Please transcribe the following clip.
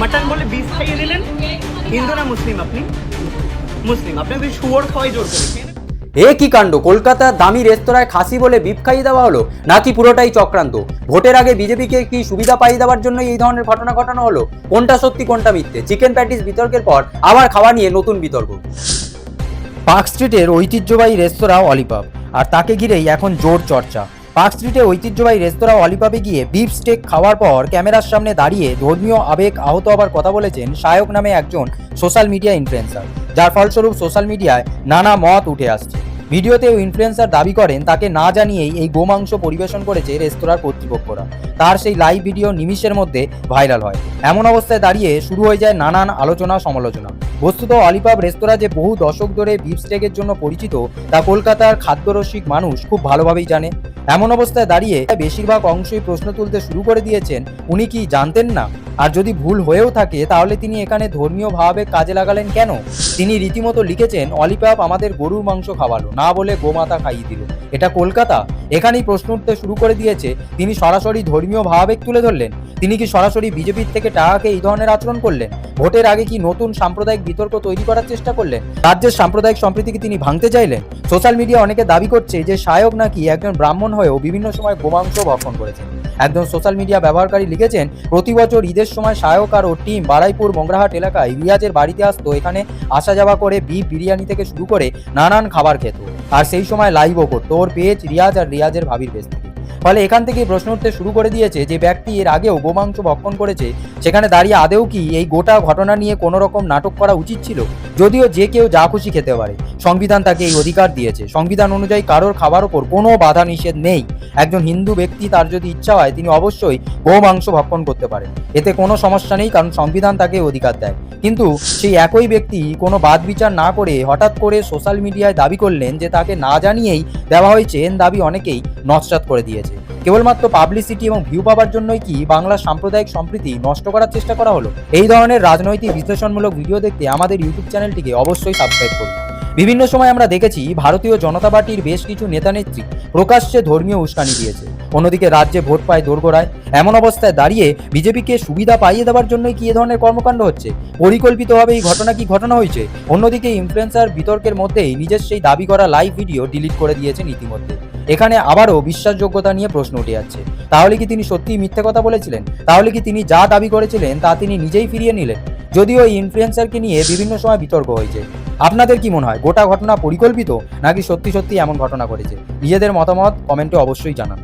Mutton বলে beef খাইয়ে দিলেন। হিন্দু না মুসলিম? আপনি মুসলিম, আপনাকে শুয়োর খাওয়াই জোর করে। এ কি কাণ্ড! কলকাতার দামি রেস্তোরাঁয় খাসি বলে বিফ খাইয়ে দেওয়া হলো, নাকি পুরোটাই চক্রান্ত? ভোটের আগে বিজেপিকে কি সুবিধা পাইয়ে দেওয়ার জন্য এই ধরনের ঘটনা ঘটানো হলো? কোনটা সত্যি কোনটা মিথ্যে? চিকেন প্যাটিস বিতর্কের পর আবার খাওয়া নিয়ে নতুন বিতর্ক। পার্ক স্ট্রিটের ঐতিহ্যবাহী রেস্তোরাঁ অলিপাব, আর তাকে ঘিরেই এখন জোর চর্চা। পার্ক স্ট্রিটে ঐতিহ্যবাহী রেস্তোরাঁ অলিপাবে গিয়ে বিফ স্টেক খাওয়ার পর ক্যামেরার সামনে দাঁড়িয়ে ধর্মীয় আবেগ আহত হবার কথা বলেছেন সায়ক নামে একজন সোশ্যাল মিডিয়া ইনফ্লুয়েন্সার, যার ফলস্বরূপ সোশ্যাল মিডিয়ায় নানা মত উঠে আসছে। ভিডিওতেও ইনফ্লুয়েন্সার দাবি করেন তাকে না জানিয়েই এই গোমাংস পরিবেশন করেছে রেস্তোরাঁর কর্তৃপক্ষরা। তার সেই লাইভ ভিডিও নিমিষের মধ্যে ভাইরাল হয়। এমন অবস্থায় দাঁড়িয়ে শুরু হয়ে যায় নানান আলোচনা সমালোচনা। বস্তুত অলিপাব রেস্তোরাঁ যে বহু দশক ধরে বিফ স্টেকের জন্য পরিচিত তা কলকাতার খাদ্যরসিক মানুষ খুব ভালোভাবেই জানে। এমন অবস্থায় দাঁড়িয়ে বেশিরভাগ অংশই প্রশ্ন তুলতে শুরু করে দিয়েছেন, উনি কি জানতেন না? আর যদি ভুল হয়েও থাকে তাহলে তিনি এখানে ধর্মীয় ভাবে কাজে লাগালেন কেন? তিনি রীতিমতো লিখেছেন, অলিপাব আমাদের গরুর মাংস খাওয়ালো, না বলে গোমাতা খাইয়ে দিল। এটা কলকাতা? এখানেই প্রশ্ন উঠতে শুরু করে দিয়েছে। তিনি সরাসরি ধর্মীয় ভাবাবেগ তুলে ধরলেন। তিনি কি সরাসরি বিজেপির থেকে টাকাকে এই ধরনের আচরণ করলেন? ভোটের আগে কি নতুন সাম্প্রদায়িক বিতর্ক তৈরি করার চেষ্টা করলেন? রাজ্যের সাম্প্রদায়িক সম্প্রীতিকে তিনি ভাঙতে চাইলেন? সোশ্যাল মিডিয়া অনেকে দাবি করছে যে সায়ক নাকি একজন ব্রাহ্মণ হয়েও বিভিন্ন সময় গোমাংস ভক্ষণ করেছেন। একজন সোশ্যাল মিডিয়া ব্যবহারকারী লিখেছেন, প্রতি বছর ঈদের সময় সায়ক আর ওর টিম বারাইপুর মংরাহাট এলাকায় রিয়াজের বাড়িতে আসতো। এখানে আসা যাওয়া করে বিফ বিরিয়ানি থেকে শুরু করে নানান খাবার খেত, আর সেই সময় লাইভও করতো ওর পেজ রিয়াজ আর রিয়াজের ভাবির পেজ থেকে। ফলে এখান থেকেই প্রশ্ন উঠতে শুরু করে দিয়েছে যে ব্যক্তি এর আগেও গোমাংস ভক্ষণ করেছে, সেখানে দাঁড়িয়ে আদেও কি এই গোটা ঘটনা নিয়ে কোনো রকম নাটক করা উচিত ছিল? যদিও যে কেউ যা খুশি খেতে পারে, সংবিধান তাকে এই অধিকার দিয়েছে। সংবিধান অনুযায়ী কারোর খাবার ওপর কোনো বাধা নিষেধ নেই। একজন হিন্দু ব্যক্তি তার যদি ইচ্ছা হয় তিনি অবশ্যই গোমাংস ভক্ষণ করতে পারেন, এতে কোনো সমস্যা নেই, কারণ সংবিধান তাকে অধিকার দেয়। কিন্তু সেই একই ব্যক্তি কোনো বাদ বিচার না করে হঠাৎ করে সোশ্যাল মিডিয়ায় দাবি করলেন যে তাকে না জানিয়েই দেওয়া হয়েছে। দাবি অনেকেই নস্যাৎ করে দিয়েছে। কেবলমাত্র পাবলিসিটি এবং ভিউ পাওয়ার জন্যই কি বাংলার সাম্প্রদায়িক সম্প্রীতি নষ্ট করার চেষ্টা করা হলো? এই ধরনের রাজনৈতিক বিশ্লেষণমূলক ভিডিও দেখতে আমাদের ইউটিউব চ্যানেলটিকে অবশ্যই সাবস্ক্রাইব করুন। বিভিন্ন সময় আমরা দেখেছি ভারতীয় জনতা পার্টির বেশ কিছু নেতানেত্রী প্রকাশ্যে ধর্মীয় উস্কানি দিয়েছে, অন্যদিকে রাজ্যে ভোট পায় দোরগোড়ায়। এমন অবস্থায় দাঁড়িয়ে বিজেপিকে সুবিধা পাইয়ে দেওয়ার জন্যই কি এ ধরনের কর্মকাণ্ড হচ্ছে? পরিকল্পিতভাবে এই ঘটনা কি ঘটনা হয়েছে? অন্যদিকে ইনফ্লুয়েন্সার বিতর্কের মধ্যেই নিজের সেই দাবি করা লাইভ ভিডিও ডিলিট করে দিয়েছেন ইতিমধ্যে। এখানে আবারও বিশ্বাসযোগ্যতা নিয়ে প্রশ্ন উঠে যাচ্ছে। তাহলে কি তিনি সত্যিই মিথ্যে কথা বলেছিলেন? তাহলে কি তিনি যা দাবি করেছিলেন তা তিনি নিজেই ফিরিয়ে নিলেন? যদিও এই ইনফ্লুয়েন্সারকে নিয়ে বিভিন্ন সময় বিতর্ক হয়েছে। আপনাদের কি মনে হয়, গোটা ঘটনা পরিকল্পিত নাকি সত্যি সত্যি এমন ঘটনা ঘটেছে? নিজেদের মতামত কমেন্টে অবশ্যই জানান।